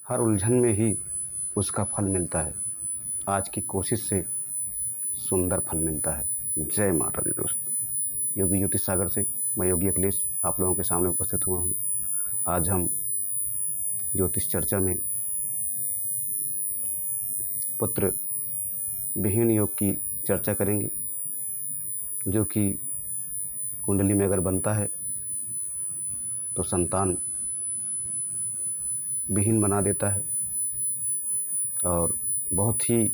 हर उलझन में ही उसका फल मिलता है। आज की कोशिश से सुंदर फल मिलता है। जय माता दी दोस्तों। योगी ज्योतिष सागर से मैं योगी अखिलेश आप लोगों के सामने उपस्थित हुआ हूँ। आज हम ज्योतिष चर्चा में पुत्र विहीन योग की चर्चा करेंगे, जो कि कुंडली में अगर बनता है तो संतान विहीन बना देता है और बहुत ही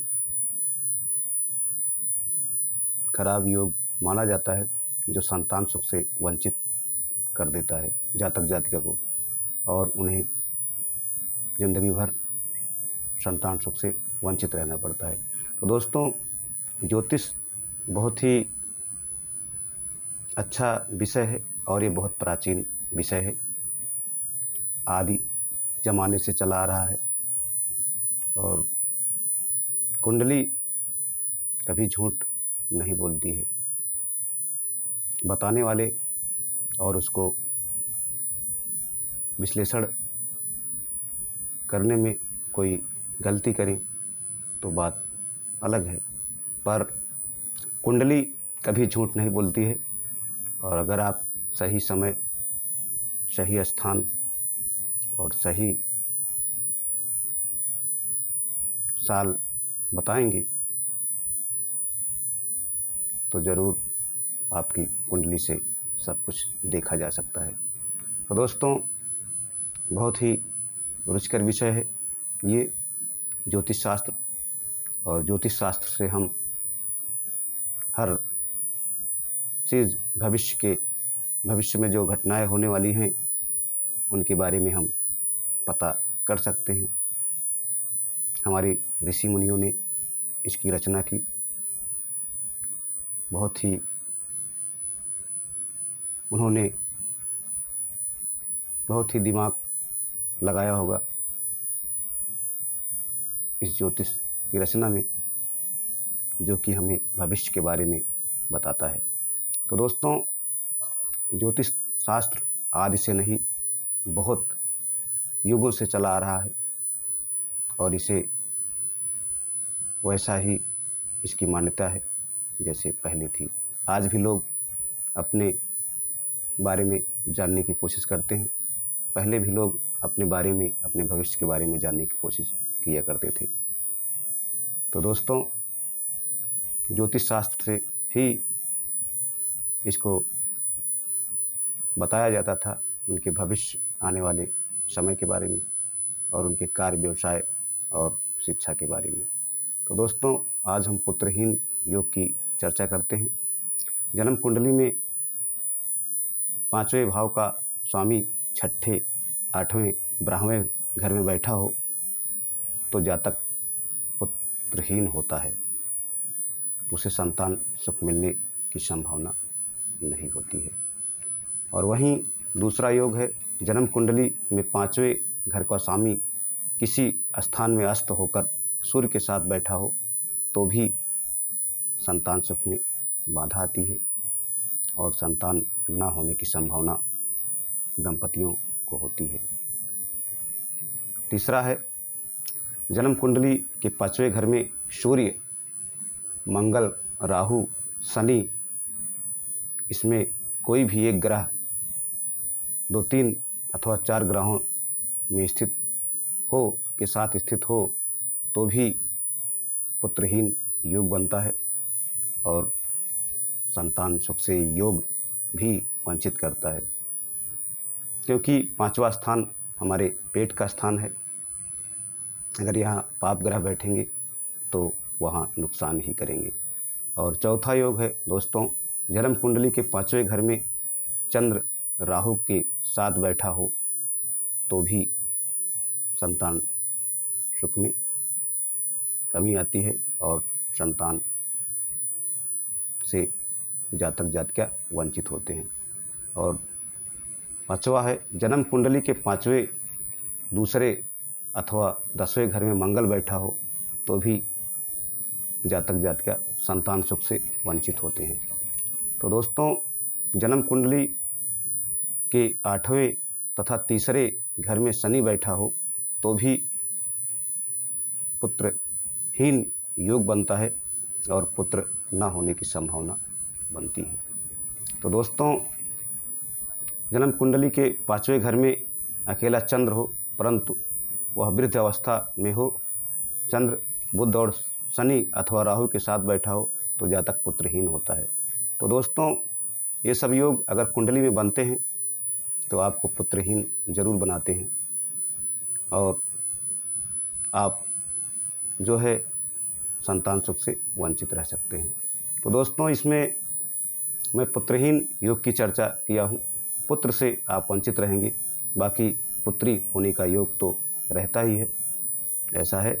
खराब योग माना जाता है, जो संतान सुख से वंचित कर देता है जातक जातिका को और उन्हें ज़िंदगी भर संतान सुख से वंचित रहना पड़ता है। तो दोस्तों, ज्योतिष बहुत ही अच्छा विषय है और ये बहुत प्राचीन विषय है, आदि ज़माने से चला आ रहा है। और कुंडली कभी झूठ नहीं बोलती है। बताने वाले और उसको विश्लेषण करने में कोई गलती करें तो बात अलग है, पर कुंडली कभी झूठ नहीं बोलती है। और अगर आप सही समय, सही स्थान और सही साल बताएंगे तो ज़रूर आपकी कुंडली से सब कुछ देखा जा सकता है। तो दोस्तों, बहुत ही रुचिकर विषय है ये ज्योतिष शास्त्र। और ज्योतिष शास्त्र से हम हर चीज़ भविष्य में जो घटनाएं होने वाली हैं उनके बारे में हम पता कर सकते हैं। हमारे ऋषि मुनियों ने इसकी रचना की। बहुत ही उन्होंने बहुत ही दिमाग लगाया होगा इस ज्योतिष की रचना में, जो कि हमें भविष्य के बारे में बताता है। तो दोस्तों, ज्योतिष शास्त्र आदि से नहीं, बहुत युगों से चला आ रहा है और इसे वैसा ही इसकी मान्यता है जैसे पहले थी। आज भी लोग अपने बारे में जानने की कोशिश करते हैं। पहले भी लोग अपने बारे में, अपने भविष्य के बारे में जानने की कोशिश किया करते थे। तो दोस्तों, ज्योतिष शास्त्र से ही इसको बताया जाता था, उनके भविष्य आने वाले समय के बारे में और उनके कार्य, व्यवसाय और शिक्षा के बारे में। तो दोस्तों, आज हम पुत्रहीन योग की चर्चा करते हैं। जन्म कुंडली में 5वें भाव का स्वामी 6ठे, 8वें, 12वें घर में बैठा हो तो जातक पुत्रहीन होता है, उसे संतान सुख मिलने की संभावना नहीं होती है। और वहीं दूसरा योग है, जन्म कुंडली में 5वें घर का स्वामी किसी स्थान में अस्त होकर सूर्य के साथ बैठा हो तो भी संतान सुख में बाधा आती है और संतान न होने की संभावना दंपतियों को होती है। तीसरा है, जन्म कुंडली के 5वें घर में सूर्य, मंगल, राहु, शनि, इसमें कोई भी एक ग्रह 2, 3 अथवा 4 ग्रहों में स्थित हो तो भी पुत्रहीन योग बनता है और संतान सुख से योग भी वंचित करता है, क्योंकि 5वां स्थान हमारे पेट का स्थान है। अगर यहाँ पाप ग्रह बैठेंगे तो वहाँ नुकसान ही करेंगे। और चौथा योग है दोस्तों, जन्म कुंडली के 5वें घर में चंद्र राहु के साथ बैठा हो तो भी संतान सुख में कमी आती है और संतान से जातक जातिका वंचित होते हैं। और 5वां है, जन्म कुंडली के 5वें, दूसरे अथवा 10वें घर में मंगल बैठा हो तो भी जातक जातिका संतान सुख से वंचित होते हैं। तो दोस्तों, जन्म कुंडली के 8वें तथा तीसरे घर में शनि बैठा हो तो भी पुत्रहीन योग बनता है और पुत्र न होने की संभावना बनती है। तो दोस्तों, जन्म कुंडली के 5वें घर में अकेला चंद्र हो परंतु वह वृद्ध अवस्था में हो, चंद्र बुध और शनि अथवा राहु के साथ बैठा हो तो जातक पुत्रहीन होता है। तो दोस्तों, ये सब योग अगर कुंडली में बनते हैं तो आपको पुत्रहीन जरूर बनाते हैं और आप जो है संतान सुख से वंचित रह सकते हैं। तो दोस्तों, इसमें मैं पुत्रहीन योग की चर्चा किया हूँ। पुत्र से आप वंचित रहेंगे, बाकी पुत्री होने का योग तो रहता ही है। ऐसा है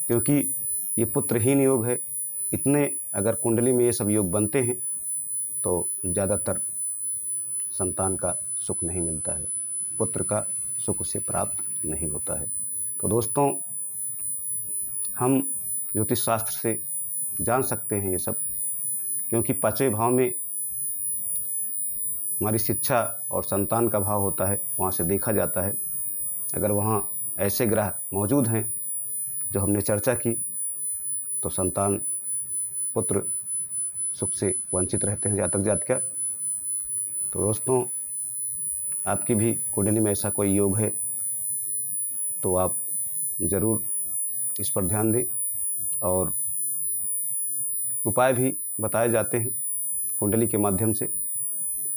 क्योंकि ये पुत्रहीन योग है। इतने अगर कुंडली में ये सब योग बनते हैं तो ज़्यादातर संतान का सुख नहीं मिलता है, पुत्र का सुख उसे प्राप्त नहीं होता है। तो दोस्तों, हम ज्योतिष शास्त्र से जान सकते हैं ये सब, क्योंकि 5वें भाव में हमारी शिक्षा और संतान का भाव होता है, वहाँ से देखा जाता है। अगर वहाँ ऐसे ग्रह मौजूद हैं जो हमने चर्चा की तो संतान पुत्र सुख से वंचित रहते हैं जातक जातिका। तो दोस्तों, आपकी भी कुंडली में ऐसा कोई योग है तो आप ज़रूर इस पर ध्यान दें और उपाय भी बताए जाते हैं कुंडली के माध्यम से,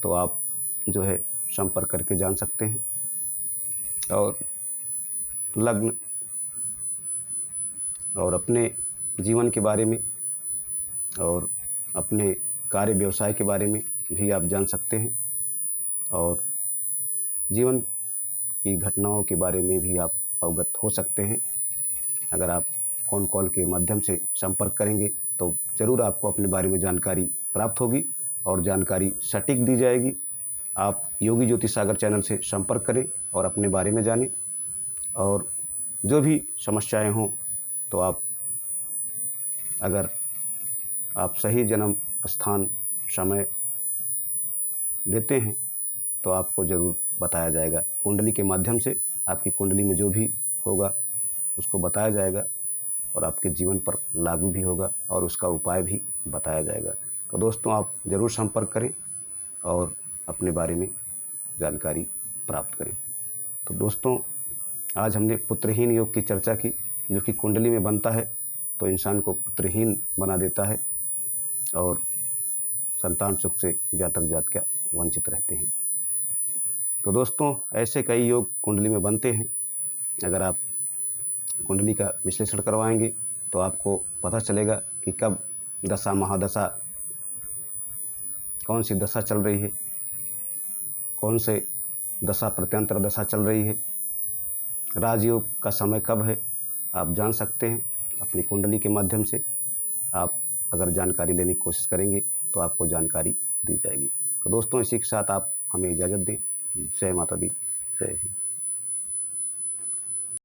तो आप जो है संपर्क करके जान सकते हैं। और लग्न और अपने जीवन के बारे में और अपने कार्य व्यवसाय के बारे में भी आप जान सकते हैं और जीवन की घटनाओं के बारे में भी आप अवगत हो सकते हैं। अगर आप फ़ोन कॉल के माध्यम से संपर्क करेंगे तो ज़रूर आपको अपने बारे में जानकारी प्राप्त होगी और जानकारी सटीक दी जाएगी। आप योगी ज्योतिष सागर चैनल से संपर्क करें और अपने बारे में जानें, और जो भी समस्याएं हों तो आप अगर आप सही जन्म स्थान समय देते हैं तो आपको ज़रूर बताया जाएगा। कुंडली के माध्यम से आपकी कुंडली में जो भी होगा उसको बताया जाएगा और आपके जीवन पर लागू भी होगा और उसका उपाय भी बताया जाएगा। तो दोस्तों, आप ज़रूर संपर्क करें और अपने बारे में जानकारी प्राप्त करें। तो दोस्तों, आज हमने पुत्रहीन योग की चर्चा की, जो कि कुंडली में बनता है तो इंसान को पुत्रहीन बना देता है और संतान सुख से जातक जातिका वंचित रहते हैं। तो दोस्तों, ऐसे कई योग कुंडली में बनते हैं। अगर आप कुंडली का विश्लेषण करवाएंगे तो आपको पता चलेगा कि कब दशा महादशा, कौन सी दशा चल रही है, कौन से दशा प्रत्यंतर दशा चल रही है, राजयोग का समय कब है, आप जान सकते हैं अपनी कुंडली के माध्यम से। आप अगर जानकारी लेने की कोशिश करेंगे तो आपको जानकारी दी जाएगी। तो दोस्तों, इसी के साथ आप हमें इजाज़त दें। जय माता दी, जय हिंद।